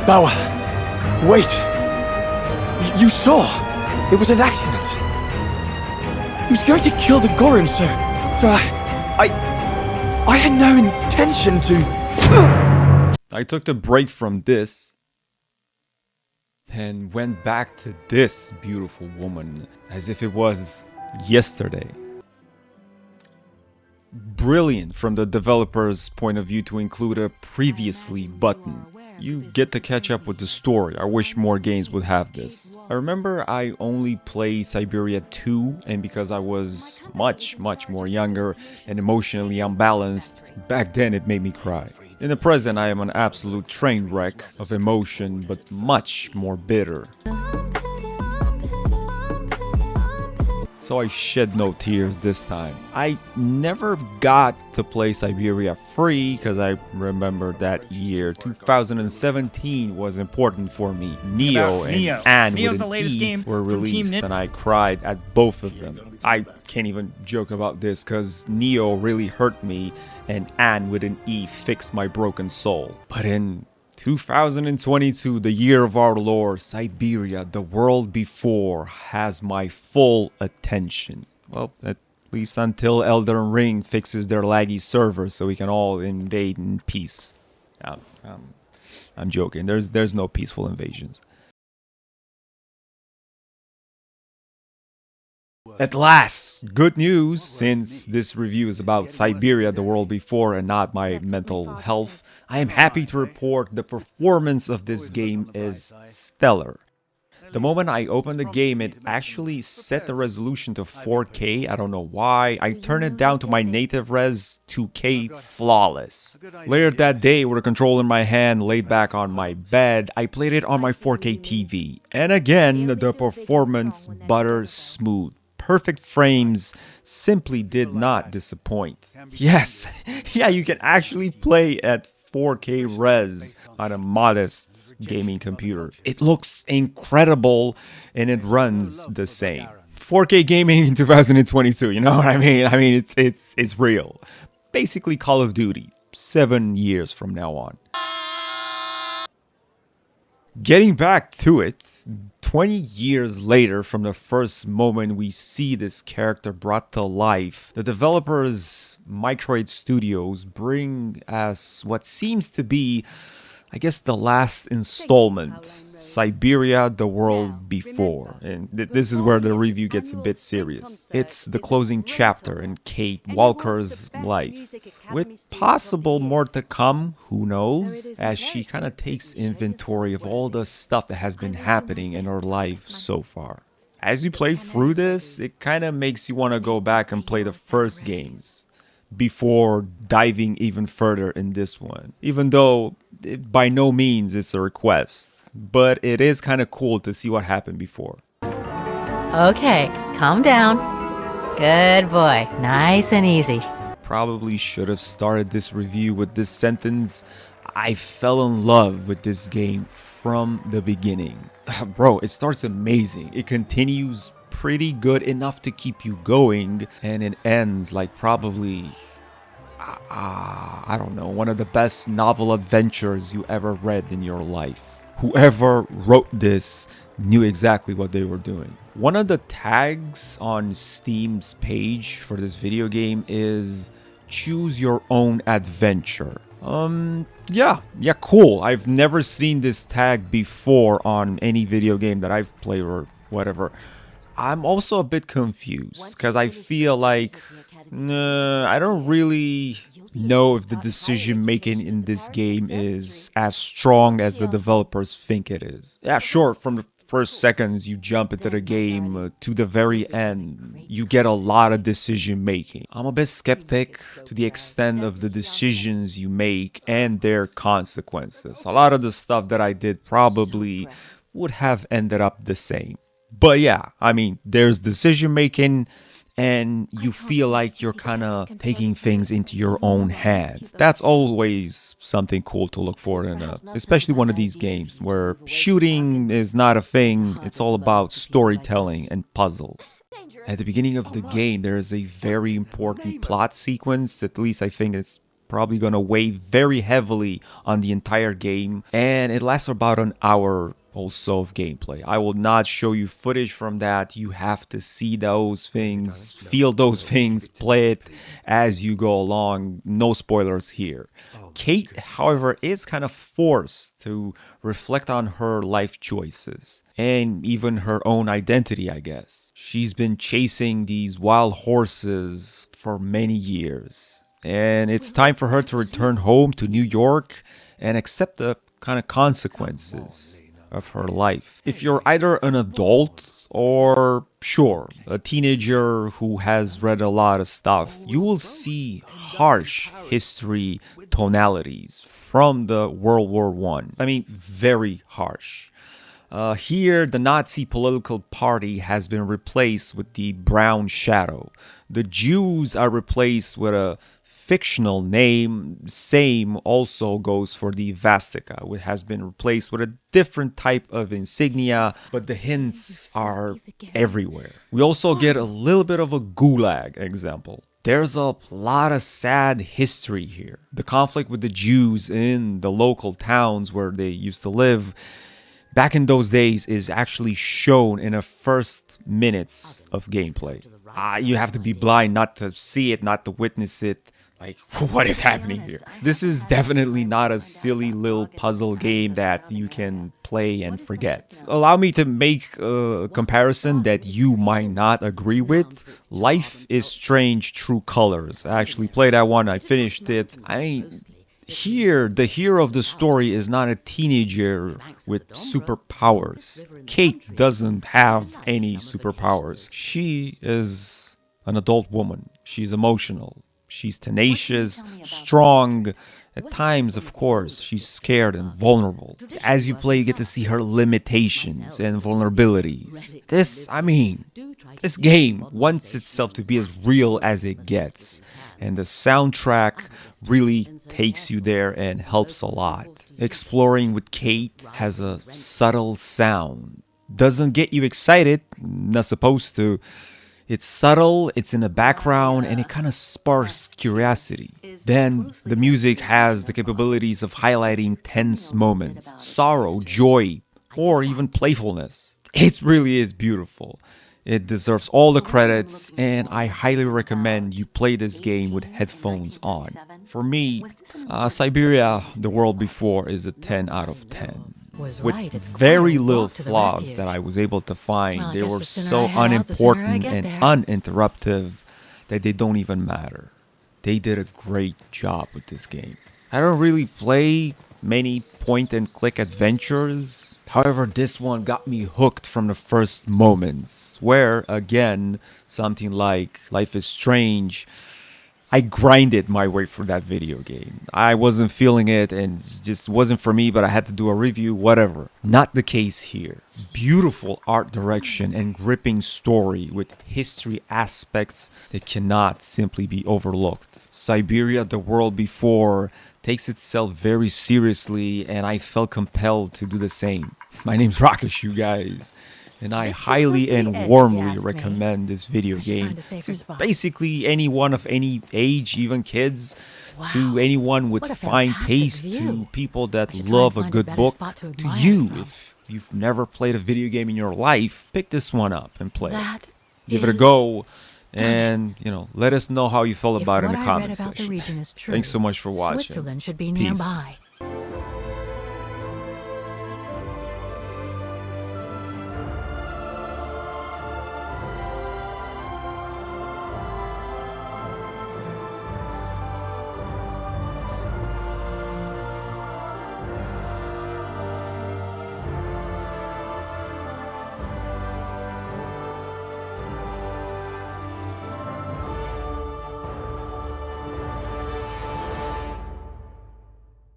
Bauer, wait! You saw! It was an accident! He was going to kill the Gorim, sir. I had no intention to... I took the break from this and went back to this beautiful woman as if it was yesterday. Brilliant from the developer's point of view to include a previously button. You get to catch up with the story. I wish more games would have this. I remember I only played Syberia 2, and because I was much more younger and emotionally unbalanced, back then it made me cry. In the present, I am an absolute train wreck of emotion, but much more bitter. So I shed no tears this time. I never got to play Syberia free because I remember that year 2017 was important for me. Neo and Anne with an E were released and I cried at both of them. I can't even joke about this because Neo really hurt me and Anne with an E fixed my broken soul. But in 2022, the year of our Lord, Syberia, the world before, has my full attention. Well, at least until Elden Ring fixes their laggy servers so we can all invade in peace. I'm joking. There's no peaceful invasions. At last, good news, since this review is about Syberia, the world before, and not my mental health. I am happy to report the performance of this game is stellar. The moment I opened the game, it actually set the resolution to 4K. I don't know why. I turned it down to my native res 2K flawless. Later that day, with a controller in my hand, laid back on my bed, I played it on my 4K TV. And again, the performance butter smooth. Perfect frames simply did not disappoint. Yes, yeah, you can actually play at 4K res on a modest gaming computer. It looks incredible and it runs the same. 4K gaming in 2022, you know what I mean? I mean, it's real. Basically Call of Duty, 7 years from now on. Getting back to it, 20 years later from the first moment we see this character brought to life, the developers Microid Studios bring us what seems to be, I guess, the last installment, Syberia, the world before. And this is where the review gets a bit serious. It's the closing chapter in Kate Walker's life, with possible more to come, who knows, as she kind of takes inventory of all the stuff that has been happening in her life so far. As you play through this, it kind of makes you want to go back and play the first games before diving even further in this one, even though by no means it's a request, but it is kind of cool to see what happened before. Okay, calm down. Good boy, nice and easy. Probably should have started this review with this sentence: I fell in love with this game from the beginning. Bro, it starts amazing. It continues pretty good enough to keep you going, and it ends like probably I don't know, one of the best novel adventures you ever read in your life. Whoever wrote this knew exactly what they were doing. One of the tags on Steam's page for this video game is choose your own adventure. Yeah, cool. I've never seen this tag before on any video game that I've played or whatever. I'm also a bit confused because I feel like I don't really know if the decision making in this game is as strong as the developers think it is. Yeah, sure, from the first seconds you jump into the game to the very end, you get a lot of decision making. I'm a bit skeptic to the extent of the decisions you make and their consequences. A lot of the stuff that I did probably would have ended up the same. But yeah, I mean, there's decision making and you feel like you're kind of taking things into your own hands. That's always something cool to look for in especially one of these games where shooting is not a thing. It's all about storytelling and puzzle. At the beginning of the game, there is a very important plot sequence, at least I think it's probably gonna weigh very heavily on the entire game, and it lasts for about an hour also of gameplay. I will not show you footage from that. You have to see those things, feel those things, play it as you go along. No spoilers here. Kate, however, is kind of forced to reflect on her life choices and even her own identity, I guess. She's been chasing these wild horses for many years, and it's time for her to return home to New York and accept the kind of consequences of her life. If you're either an adult or, sure, a teenager who has read a lot of stuff, you will see harsh history tonalities from the World War I. I mean, very harsh. Here, the Nazi political party has been replaced with the Brown Shadow. The Jews are replaced with a fictional name. Same also goes for the Vastica, which has been replaced with a different type of insignia, but the hints are everywhere. We also get a little bit of a gulag example. There's a lot of sad history here. The conflict with the Jews in the local towns where they used to live back in those days is actually shown in the first minutes of gameplay. You have to be blind not to see it, not to witness it. Like, what is happening here? This is definitely not a silly little puzzle game that you can play and forget. Allow me to make a comparison that you might not agree with. Life is Strange True Colors. I actually played that one. I finished it. I mean, here, the hero of the story is not a teenager with superpowers. Kate doesn't have any superpowers. She is an adult woman. She's emotional. She's tenacious, strong. At times, of course, she's scared and vulnerable. As you play, you get to see her limitations and vulnerabilities. This game wants itself to be as real as it gets. And the soundtrack really takes you there and helps a lot. Exploring with Kate has a subtle sound. Doesn't get you excited, not supposed to. It's subtle, it's in the background, and it kind of sparks curiosity. Then the music has the capabilities of highlighting tense moments, sorrow, joy, or even playfulness. It really is beautiful. It deserves all the credits, and I highly recommend you play this game with headphones on. For me, Syberia, The World Before, is a 10 out of 10. With very little flaws that I was able to find. They were so unimportant and uninterruptive that they don't even matter. They did a great job with this game. I don't really play many point-and-click adventures. However, this one got me hooked from the first moments, where, again, something like Life is Strange, I grinded my way through that video game. I wasn't feeling it and it just wasn't for me, but I had to do a review, whatever. Not the case here. Beautiful art direction and gripping story with history aspects that cannot simply be overlooked. Syberia, The World Before, takes itself very seriously, and I felt compelled to do the same. My name's Rocashu, guys. And I highly and warmly recommend this video game to basically anyone of any age, even kids, to anyone with fine taste, to people that love a good book, to you. If you've never played a video game in your life, pick this one up and play it. Give it a go, and let us know how you felt about it in the comment section. Thanks so much for watching. Switzerland should be Peace. nearby.